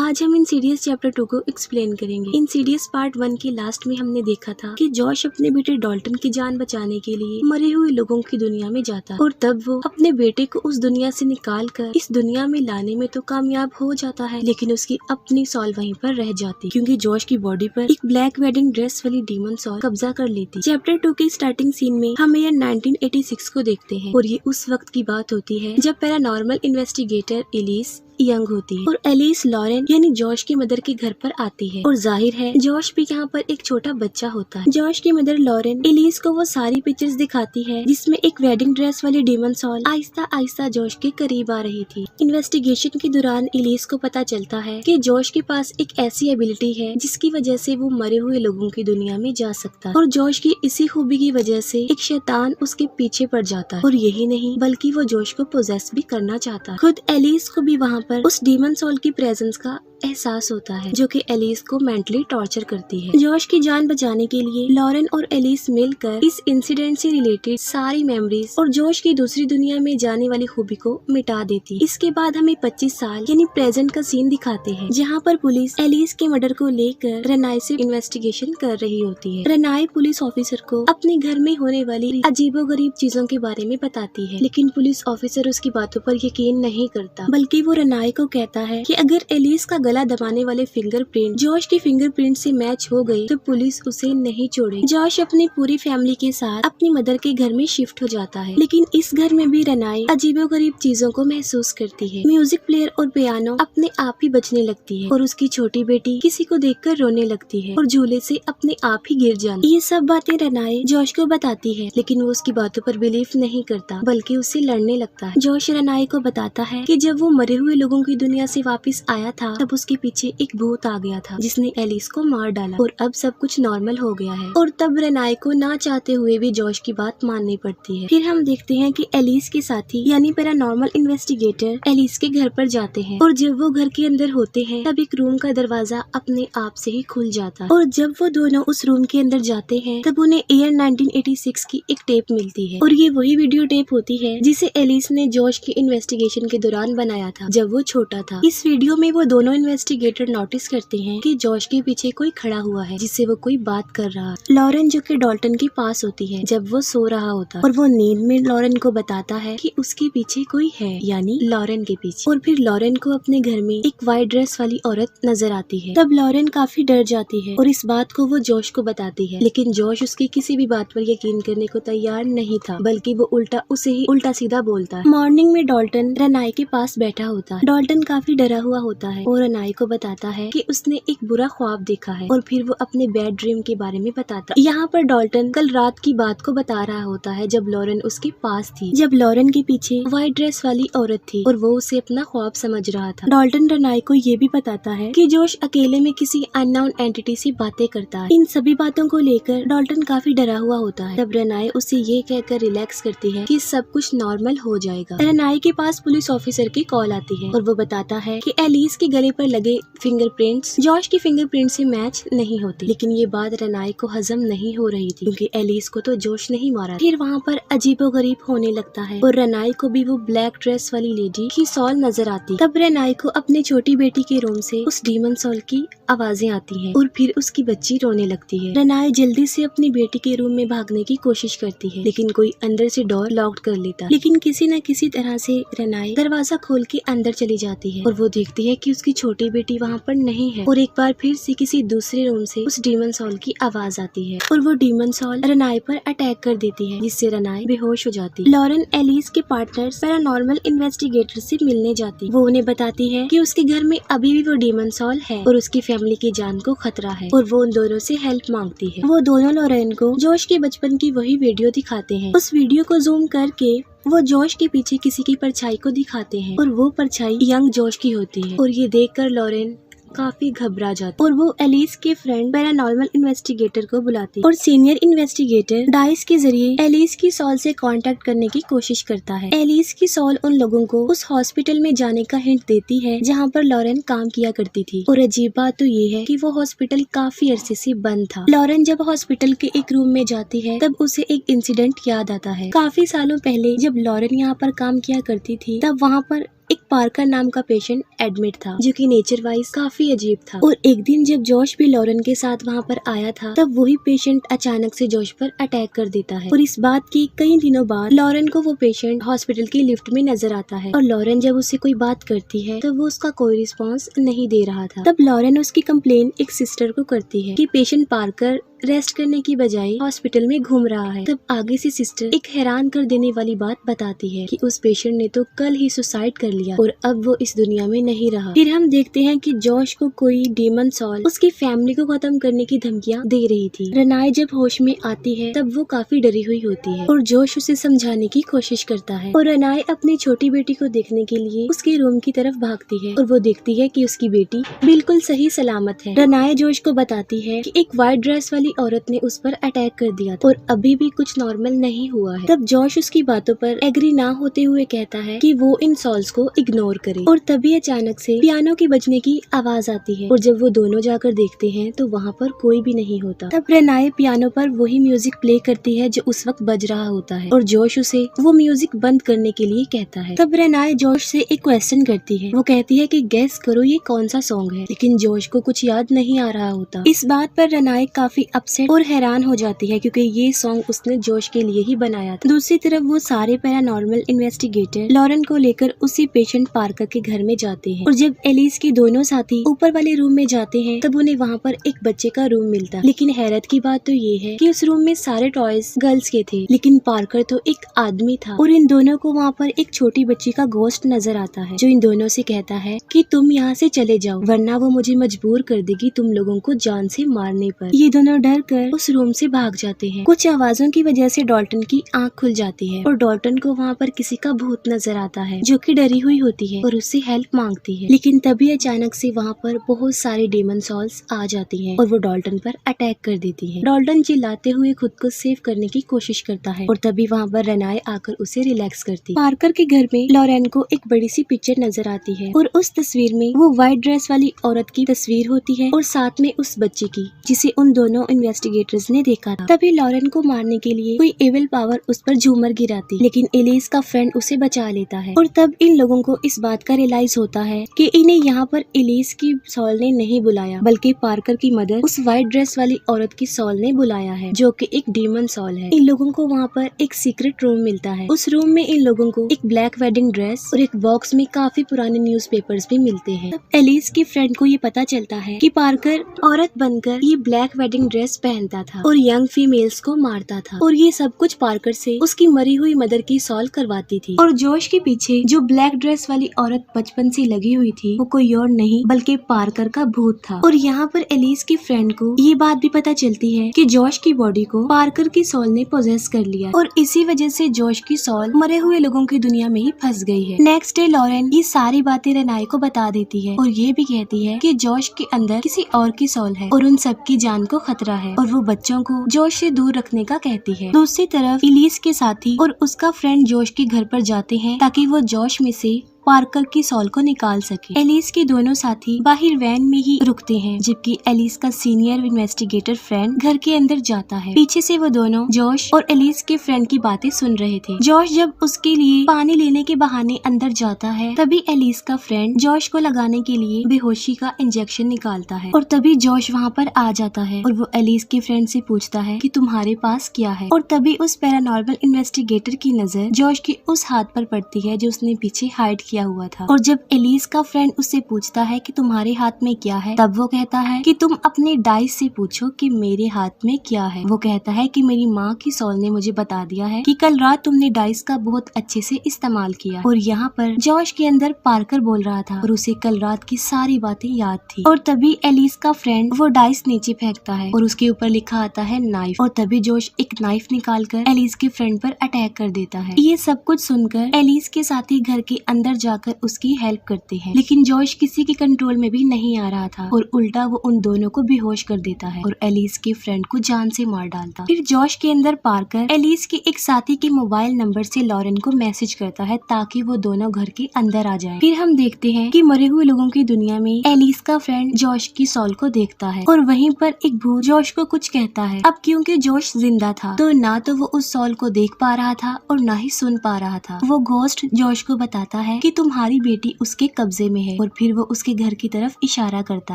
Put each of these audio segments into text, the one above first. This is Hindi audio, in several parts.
आज हम इंसीडियस चैप्टर 2 को एक्सप्लेन करेंगे। इंसीडियस पार्ट 1 के लास्ट में हमने देखा था कि जॉश अपने बेटे डॉल्टन की जान बचाने के लिए मरे हुए लोगों की दुनिया में जाता है और तब वो अपने बेटे को उस दुनिया से निकाल कर इस दुनिया में लाने में तो कामयाब हो जाता है, लेकिन उसकी अपनी सॉल वहीं पर रह जाती क्योंकि जॉश की बॉडी पर एक ब्लैक वेडिंग ड्रेस वाली डीमन सॉल कब्जा कर लेती। चैप्टर 2 के स्टार्टिंग सीन में हम ईयर 1986 को देखते हैं और ये उस वक्त की बात होती है जब पैरानॉर्मल इन्वेस्टिगेटर एलिस यंग होती है और एलिस लॉरेन यानी जॉश की मदर के घर पर आती है और जाहिर है जॉश भी यहाँ पर एक छोटा बच्चा होता है। जॉश की मदर लॉरेन एलिस को वो सारी पिक्चर्स दिखाती है जिसमें एक वेडिंग ड्रेस वाली demon sol Aahista Aahista Josh के करीब आ रही थी। इन्वेस्टिगेशन के दौरान एलिस को पता चलता है कि जॉश के पास एक ऐसी एबिलिटी है जिसकी वजह से वो मरे हुए लोगों की दुनिया में जा सकता है और जॉश की इसी खूबी की वजह से एक शैतान उसके पीछे पड़ जाता है और यही नहीं बल्कि वो जॉश को पोजेस भी करना चाहता है। खुद एलिस को भी वहाँ पर उस डीमन सोल की प्रेजेंस का एहसास होता है जो कि एलिस को मेंटली टॉर्चर करती है। जॉश की जान बचाने के लिए लॉरेन और एलिस मिलकर इस इंसिडेंट से रिलेटेड सारी मेमोरीज और जॉश की दूसरी दुनिया में जाने वाली खूबी को मिटा देती। इसके बाद हमें 25 साल यानी प्रेजेंट का सीन दिखाते हैं जहाँ पर पुलिस एलिस के मर्डर को लेकर रनाई से इन्वेस्टिगेशन कर रही होती है। रनाई पुलिस ऑफिसर को अपने घर में होने वाली अजीबोगरीब चीजों के बारे में बताती है, लेकिन पुलिस ऑफिसर उसकी बातों पर यकीन नहीं करता बल्कि वो रनाई को कहता है कि अगर एलिस का गला दबाने वाले फिंगरप्रिंट जॉश की फिंगरप्रिंट से मैच हो गई तो पुलिस उसे नहीं छोड़ेगी। जॉश अपनी पूरी फैमिली के साथ अपनी मदर के घर में शिफ्ट हो जाता है, लेकिन इस घर में भी रनाई अजीबोगरीब चीजों को महसूस करती है। म्यूजिक प्लेयर और पियानो अपने आप ही बजने लगती है और उसकी छोटी बेटी किसी को देखकर रोने लगती है और झूले से अपने आप ही गिर जाती है। ये सब बातें रनाई जॉश को बताती है, लेकिन वो उसकी बातों पर बिलीव नहीं करता बल्कि उससे लड़ने लगता है। जॉश रनाई को बताता है कि जब वो मरे हुए लोगों की दुनिया से वापस आया था तब उसके पीछे एक भूत आ गया था जिसने एलिस को मार डाला और अब सब कुछ नॉर्मल हो गया है और तब रनाई को ना चाहते हुए भी जॉश की बात माननी पड़ती है। फिर हम देखते हैं कि एलिस के साथी यानी पैरानॉर्मल इन्वेस्टिगेटर एलिस के घर पर जाते हैं और जब वो घर के अंदर होते हैं तब एक रूम का दरवाजा अपने आप से ही खुल जाता है और जब वो दोनों उस रूम के अंदर जाते हैं तब उन्हें ईयर 1986 की एक टेप मिलती है और ये वही वीडियो टेप होती है जिसे एलिस ने जॉश के इन्वेस्टिगेशन के दौरान बनाया था जब वो छोटा था। इस वीडियो में वो दोनों इन्वेस्टिगेटर नोटिस करते हैं कि जॉश के पीछे कोई खड़ा हुआ है जिससे वो कोई बात कर रहा है। लॉरेन जो कि डॉल्टन के पास होती है जब वो सो रहा होता है और वो नींद में लॉरेन को बताता है कि उसके पीछे कोई है यानी लॉरेन के पीछे। और फिर लॉरेन को अपने घर में एक व्हाइट ड्रेस वाली औरत नजर आती है। तब लॉरेन काफी डर जाती है और इस बात को वो जॉश को बताती है, लेकिन जॉश उसकी किसी भी बात पर यकीन करने को तैयार नहीं था बल्कि वो उसे ही उल्टा सीधा बोलता है। मॉर्निंग में डॉल्टन रनाई के पास बैठा होता है। डॉल्टन काफी डरा हुआ होता है और रनाई को बताता है कि उसने एक बुरा ख्वाब देखा है और फिर वो अपने बैड ड्रीम के बारे में बताता है। यहाँ पर डॉल्टन कल रात की बात को बता रहा होता है जब लॉरेन उसके पास थी, जब लॉरेन के पीछे व्हाइट ड्रेस वाली औरत थी और वो उसे अपना ख्वाब समझ रहा था। डॉल्टन रनाई को ये भी बताता है कि जॉश अकेले में किसी अननोन एंटिटी से बातें करता है। इन सभी बातों को लेकर डॉल्टन काफी डरा हुआ होता है। तब रनाई उसे ये कहकर रिलैक्स करती है कि सब कुछ नॉर्मल हो जाएगा। रनाई के पास पुलिस ऑफिसर की कॉल आती है और वो बताता है कि एलिस के गले पर लगे फिंगरप्रिंट्स जॉश की फिंगरप्रिंट से मैच नहीं होती, लेकिन ये बात रनाई को हजम नहीं हो रही थी क्योंकि एलिस को तो जॉश नहीं मारा। फिर वहाँ पर अजीबोगरीब होने लगता है और रनाई को भी वो ब्लैक ड्रेस वाली लेडी की सॉल नजर आती। तब रनाई को अपनी छोटी बेटी के रूम से उस डीमन सॉल की आवाजें आती हैं और फिर उसकी बच्ची रोने लगती है। रनाई जल्दी से अपनी बेटी के रूम में भागने की कोशिश करती है, लेकिन कोई अंदर से डोर लॉक कर लेता, लेकिन किसी न किसी तरह से रनाई दरवाजा खोल के अंदर चली जाती है और वो देखती है कि उसकी छोटी बेटी वहाँ पर नहीं है और एक बार फिर से किसी दूसरे रूम से उस डीमन सॉल की आवाज आती है और वो डीमन सॉल रनाई पर अटैक कर देती है जिससे रनाई बेहोश हो जाती है। लॉरेन एलिस के पार्टनर्स पैरानॉर्मल इन्वेस्टिगेटर से मिलने जाती, वो उन्हें बताती है कि उसके घर में अभी भी वो डीमन सॉल है और उसकी फैमिली की जान को खतरा है और वो उन दोनों से हेल्प मांगती है। वो दोनों लॉरेन को जॉश के बचपन की वही वीडियो दिखाते हैं। उस वीडियो को जूम करके वो जॉश के पीछे किसी की परछाई को दिखाते हैं और वो परछाई यंग जॉश की होती है और ये देखकर लॉरेन काफी घबरा जाती और वो एलिस के फ्रेंड पैरानॉर्मल इन्वेस्टिगेटर को बुलाती और सीनियर इन्वेस्टिगेटर डाइस के जरिए एलिस की सॉल से कांटेक्ट करने की कोशिश करता है। एलिस की सॉल उन लोगों को उस हॉस्पिटल में जाने का हिंट देती है जहाँ पर लॉरेन काम किया करती थी और अजीब बात तो ये है कि वो हॉस्पिटल काफी अरसे से बंद था। लॉरेन जब हॉस्पिटल के एक रूम में जाती है तब उसे एक इंसिडेंट याद आता है। काफी सालों पहले जब लॉरेन यहाँ पर काम किया करती थी तब वहाँ पर एक पार्कर नाम का पेशेंट एडमिट था, जो कि नेचर वाइज काफी अजीब था। और एक दिन जब जॉश भी लॉरेन के साथ वहाँ पर आया था, तब वही पेशेंट अचानक से जॉश पर अटैक कर देता है। और इस बात की कई दिनों बाद लॉरेन को वो पेशेंट हॉस्पिटल की लिफ्ट में नजर आता है। और लॉरेन जब उससे कोई बात करती है तो वो उसका कोई रिस्पॉन्स नहीं दे रहा था। तब लॉरेन उसकी कंप्लेन एक सिस्टर को करती है कि पेशेंट पार्कर रेस्ट करने की बजाय हॉस्पिटल में घूम रहा है। तब आगे से सिस्टर एक हैरान कर देने वाली बात बताती है कि उस पेशेंट ने तो कल ही सुसाइड कर लिया और अब वो इस दुनिया में नहीं रहा। फिर हम देखते हैं कि जॉश को कोई डेमन सॉल उसकी फैमिली को खत्म करने की धमकियां दे रही थी। रेनाए जब होश में आती है तब वो काफी डरी हुई होती है और जॉश उसे समझाने की कोशिश करता है। और रेनाए अपनी छोटी बेटी को देखने के लिए उसके रूम की तरफ भागती है और वो देखती है कि उसकी बेटी बिल्कुल सही सलामत है। रेनाए जॉश को बताती है कि एक व्हाइट ड्रेस वाली औरत ने उस पर अटैक कर दिया था और अभी भी कुछ नॉर्मल नहीं हुआ है। तब जॉश उसकी बातों पर एग्री ना होते हुए कहता है कि वो इन सॉल्स को इग्नोर करे। और तभी अचानक से पियानो की बजने की आवाज आती है और जब वो दोनों जाकर देखते हैं तो वहाँ पर कोई भी नहीं होता। तब रेनाए पियानो पर वही म्यूजिक प्ले करती है जो उस वक्त बज रहा होता है और जॉश उसे वो म्यूजिक बंद करने के लिए कहता है। तब रेनाए जॉश से एक क्वेश्चन करती है। वो कहती है कि गेस करो ये कौन सा सॉन्ग है, लेकिन जॉश को कुछ याद नहीं आ रहा होता। इस बात पर रेनाए काफी अपसेट और हैरान हो जाती है क्योंकि ये सॉन्ग उसने जॉश के लिए ही बनाया था। दूसरी तरफ वो सारे पैरानॉर्मल इन्वेस्टिगेटर लॉरेन को लेकर उसी पेशेंट पार्कर के घर में जाते हैं। और जब एलिस के दोनों साथी ऊपर वाले रूम में जाते हैं तब उन्हें वहाँ पर एक बच्चे का रूम मिलता है। लेकिन हैरत की बात तो ये है कि उस रूम में सारे टॉयज गर्ल्स के थे, लेकिन पार्कर तो एक आदमी था। और इन दोनों को वहाँ पर एक छोटी बच्ची का घोस्ट नजर आता है जो इन दोनों से कहता है कि तुम यहाँ से चले जाओ वरना वो मुझे मजबूर कर देगी तुम लोगों को जान से मारने पर। ये दोनों डर कर उस रूम से भाग जाते हैं। कुछ आवाजों की वजह से डॉल्टन की आंख खुल जाती है और डॉल्टन को वहाँ पर किसी का भूत नजर आता है जो कि डरी हुई होती है और उससे हेल्प मांगती है। लेकिन तभी अचानक से वहाँ पर बहुत सारे डेमन सॉल्स आ जाती हैं और वो डॉल्टन पर अटैक कर देती है। डॉल्टन चिल्लाते हुए खुद को सेव करने की कोशिश करता है और तभी वहाँ पर रेनाए आकर उसे रिलैक्स करती है। पार्कर के घर में लॉरेन को एक बड़ी सी पिक्चर नजर आती है और उस तस्वीर में वो व्हाइट ड्रेस वाली औरत की तस्वीर होती है और साथ में उस बच्चे की जिसे उन दोनों इन्वेस्टिगेटर्स ने देखा था। तभी लॉरेन को मारने के लिए कोई एविल पावर उस पर झूमर गिराती, लेकिन एलिस का फ्रेंड उसे बचा लेता है। और तब इन लोगों को इस बात का रियलाइज होता है कि इन्हें यहाँ पर एलिस की सॉल ने नहीं बुलाया बल्कि पार्कर की मदर उस व्हाइट ड्रेस वाली औरत की सॉल ने बुलाया है जो कि एक डीमन सॉल है। इन लोगों को वहाँ पर एक सीक्रेट रूम मिलता है। उस रूम में इन लोगों को एक ब्लैक वेडिंग ड्रेस और एक बॉक्स में काफी पुराने न्यूज़पेपर्स भी मिलते हैं। तब एलिस की फ्रेंड को ये पता चलता है कि पार्कर औरत बनकर ये ब्लैक वेडिंग ड्रेस पहनता था और यंग फीमेल्स को मारता था और ये सब कुछ पार्कर से उसकी मरी हुई मदर की सॉल्व करवाती थी। और जॉश के पीछे जो ब्लैक ड्रेस वाली औरत बचपन से लगी हुई थी वो कोई और नहीं बल्कि पार्कर का भूत था। और यहाँ पर एलिस की फ्रेंड को ये बात भी पता चलती है कि जॉश की बॉडी को पार्कर की सॉल ने पोजेस कर लिया और इसी वजह से जॉश की सॉल मरे हुए लोगों की दुनिया में ही फंस गई है। नेक्स्ट डे लॉरेन ये सारी बातें रेनाए को बता देती है और ये भी कहती है कि जॉश के अंदर किसी और की सॉल है और उन सबकी जान को खतरा है और वो बच्चों को जॉश से दूर रखने का कहती है। दूसरी तरफ एलिस के साथी और उसका फ्रेंड जॉश के घर पर जाते हैं ताकि वो जॉश में से पार्कर की सॉल को निकाल सके। एलिस के दोनों साथी बाहर वैन में ही रुकते हैं जबकि एलिस का सीनियर इन्वेस्टिगेटर फ्रेंड घर के अंदर जाता है। पीछे से वो दोनों जॉश और एलिस के फ्रेंड की बातें सुन रहे थे। जॉश जब उसके लिए पानी लेने के बहाने अंदर जाता है तभी एलिस का फ्रेंड जॉश को लगाने के लिए बेहोशी का इंजेक्शन निकालता है और तभी जॉश वहाँ पर आ जाता है और वो एलिस के फ्रेंड से पूछता है कि तुम्हारे पास क्या है। और तभी उस पैरानॉर्मल इन्वेस्टिगेटर की नजर जॉश के उस हाथ पर पड़ती है जो उसने पीछे हाइड किया हुआ था। और जब एलिस का फ्रेंड उससे पूछता है कि तुम्हारे हाथ में क्या है तब वो कहता है कि तुम अपने डाइस से पूछो कि मेरे हाथ में क्या है। वो कहता है कि मेरी माँ की सॉल ने मुझे बता दिया है कि कल रात तुमने डाइस का बहुत अच्छे से इस्तेमाल किया। और यहाँ पर जॉश के अंदर पार्कर बोल रहा था और उसे कल रात की सारी बातें याद थी। और तभी एलिस का फ्रेंड वो डाइस नीचे फेंकता है और उसके ऊपर लिखा आता है नाइफ। और तभी जॉश एक नाइफ निकाल कर एलिस के फ्रेंड पर अटैक कर देता है। ये सब कुछ सुनकर एलिस के साथी घर के अंदर जाकर उसकी हेल्प करते हैं, लेकिन जॉश किसी के कंट्रोल में भी नहीं आ रहा था और उल्टा वो उन दोनों को बेहोश कर देता है और एलिस के फ्रेंड को जान से मार डालता। फिर जॉश के अंदर पार्कर एलिस के एक साथी के मोबाइल नंबर से लॉरेन को मैसेज करता है ताकि वो दोनों घर के अंदर आ जाएं। फिर हम देखते हैं कि मरे हुए लोगों की दुनिया में एलिस का फ्रेंड जॉश की सॉल को देखता है और वहीं पर एक भूत जॉश को कुछ कहता है। अब क्योंकि जॉश जिंदा था तो ना तो वो उस सॉल को देख पा रहा था और ना ही सुन पा रहा था। वो घोस्ट जॉश को बताता है कि तुम्हारी बेटी उसके कब्जे में है, और फिर वो उसके घर की तरफ इशारा करता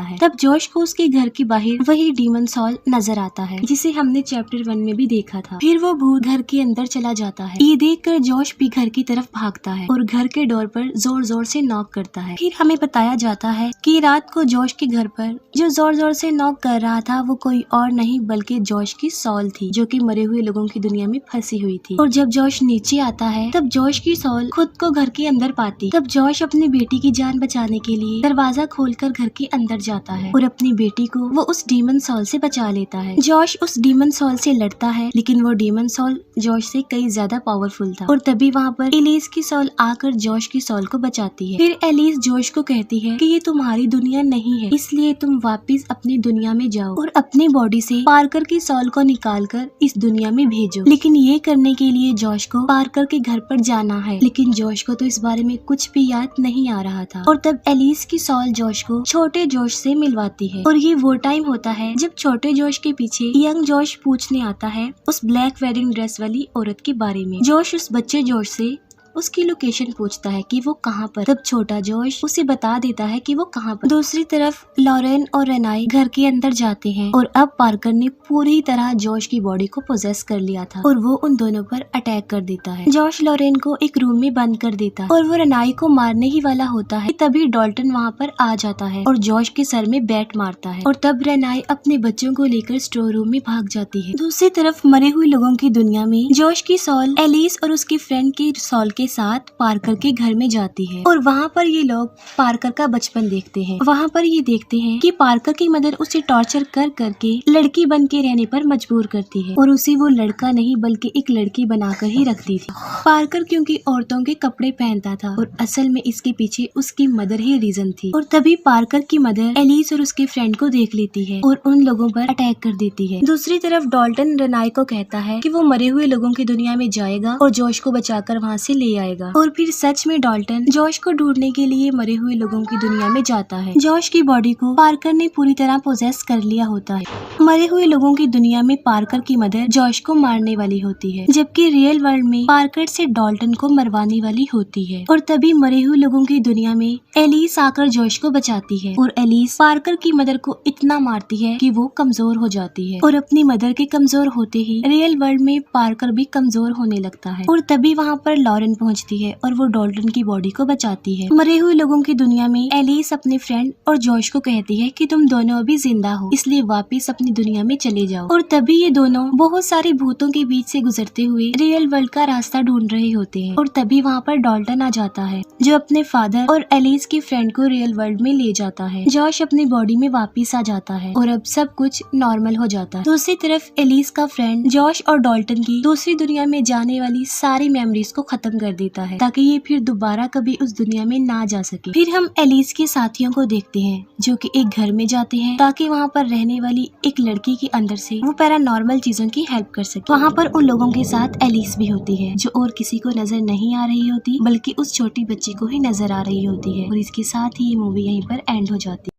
है। तब जॉश को उसके घर के बाहर वही डीमन सॉल नजर आता है जिसे हमने चैप्टर 1 में भी देखा था। फिर वो भूत घर के अंदर चला जाता है। ये देखकर जॉश भी घर की तरफ भागता है और घर के डोर पर जोर जोर से नॉक करता है। फिर हमें बताया जाता है कि रात को जॉश के घर पर जो जोर जोर से नॉक कर रहा था वो कोई और नहीं बल्कि जॉश की सॉल थी, जो कि मरे हुए लोगों की दुनिया में फंसी हुई थी। और जब जॉश नीचे आता है तब जॉश की सॉल खुद को घर के अंदर पाती। तब जॉश अपनी बेटी की जान बचाने के लिए दरवाजा खोलकर घर के अंदर जाता है और अपनी बेटी को वो उस डीमन सॉल से बचा लेता है। जॉश उस डीमन सॉल से लड़ता है, लेकिन वो डीमन सॉल जॉश से कई ज्यादा पावरफुल था। और तभी वहाँ पर एलिस की सॉल आकर जॉश की सॉल को बचाती है। फिर एलिस जॉश को कहती है कि ये तुम्हारी दुनिया नहीं है, इसलिए तुम वापस अपनी दुनिया में जाओ और अपनी बॉडी से पार्कर की सॉल को निकालकर इस दुनिया में भेजो। लेकिन ये करने के लिए जॉश को पार्कर के घर पर जाना है, लेकिन जॉश को तो इस बारे में कुछ भी याद नहीं आ रहा था। और तब एलिस की सॉल जॉश को छोटे जॉश से मिलवाती है और ये वो टाइम होता है जब छोटे जॉश के पीछे यंग जॉश पूछने आता है उस ब्लैक वेडिंग ड्रेस वाली औरत के बारे में। जॉश उस बच्चे जॉश से उसकी लोकेशन पूछता है कि वो कहाँ पर। तब छोटा जॉश उसे बता देता है कि वो कहाँ पर। दूसरी तरफ लॉरेन और रेनाई घर के अंदर जाते हैं और अब पार्कर ने पूरी तरह जॉश की बॉडी को पोजेस कर लिया था और वो उन दोनों पर अटैक कर देता है। जॉश लॉरेन को एक रूम में बंद कर देता है और वो रेनाई को मारने ही वाला होता है। तभी डॉल्टन वहाँ पर आ जाता है और जॉश के सर में बैट मारता है और तब रेनाई अपने बच्चों को लेकर स्टोर रूम में भाग जाती है। दूसरी तरफ मरे हुए लोगों की दुनिया में जॉश की सॉल एलिस और उसकी फ्रेंड की सॉल के साथ पार्कर के घर में जाती है और वहाँ पर ये लोग पार्कर का बचपन देखते हैं। वहाँ पर ये देखते हैं कि पार्कर की मदर उसे टॉर्चर कर करके लड़की बन के रहने पर मजबूर करती है और उसे वो लड़का नहीं बल्कि एक लड़की बनाकर ही रखती थी। पार्कर क्योंकि औरतों के कपड़े पहनता था और असल में इसके पीछे उसकी मदर ही रीजन थी। और तभी पार्कर की मदर एलिस और उसके फ्रेंड को देख लेती है और उन लोगों पर अटैक कर देती है। दूसरी तरफ डॉल्टन रेनाई को कहता है कि वो मरे हुए लोगों की दुनिया में जाएगा और जॉश को बचाकर वहाँ से ले आएगा। और फिर सच में डॉल्टन जॉश को ढूंढने के लिए मरे हुए लोगों की दुनिया में जाता है। जॉश की बॉडी को पार्कर ने पूरी तरह पोजेस कर लिया होता है। मरे हुए लोगों की दुनिया में पार्कर की मदर जॉश को मारने वाली होती है, जबकि रियल वर्ल्ड में पार्कर से डॉल्टन को मरवाने वाली होती है। और तभी मरे हुए लोगों की दुनिया में एलिस आकर जॉश को बचाती है और एलिस पार्कर की मदर को इतना मारती है कि वो कमजोर हो जाती है। और अपनी मदर के कमजोर होते ही रियल वर्ल्ड में पार्कर भी कमजोर होने लगता है। और तभी वहाँ पर लॉरेन पहुँचती है और वो डॉल्टन की बॉडी को बचाती है। मरे हुए लोगों की दुनिया में एलिस अपने फ्रेंड और जॉश को कहती है कि तुम दोनों अभी जिंदा हो, इसलिए वापस अपनी दुनिया में चले जाओ। और तभी ये दोनों बहुत सारे भूतों के बीच से गुजरते हुए रियल वर्ल्ड का रास्ता ढूंढ रहे होते हैं। और तभी वहाँ पर डॉल्टन आ जाता है जो अपने फादर और एलिस की फ्रेंड को रियल वर्ल्ड में ले जाता है। जॉश अपनी बॉडी में वापिस आ जाता है और अब सब कुछ नॉर्मल हो जाता है। दूसरी तरफ एलिस का फ्रेंड जॉश और डॉल्टन की दूसरी दुनिया में जाने वाली सारी मेमोरीज को खत्म कर देता है ताकि ये फिर दोबारा कभी उस दुनिया में ना जा सके। फिर हम एलिस के साथियों को देखते हैं जो कि एक घर में जाते हैं ताकि वहाँ पर रहने वाली एक लड़की के अंदर से वो पैरानॉर्मल चीजों की हेल्प कर सके। वहाँ पर उन लोगों के साथ एलिस भी होती है जो और किसी को नजर नहीं आ रही होती बल्कि उस छोटी बच्ची को ही नजर आ रही होती है। और इसके साथ ही ये मूवी यहीं पर एंड हो जाती है।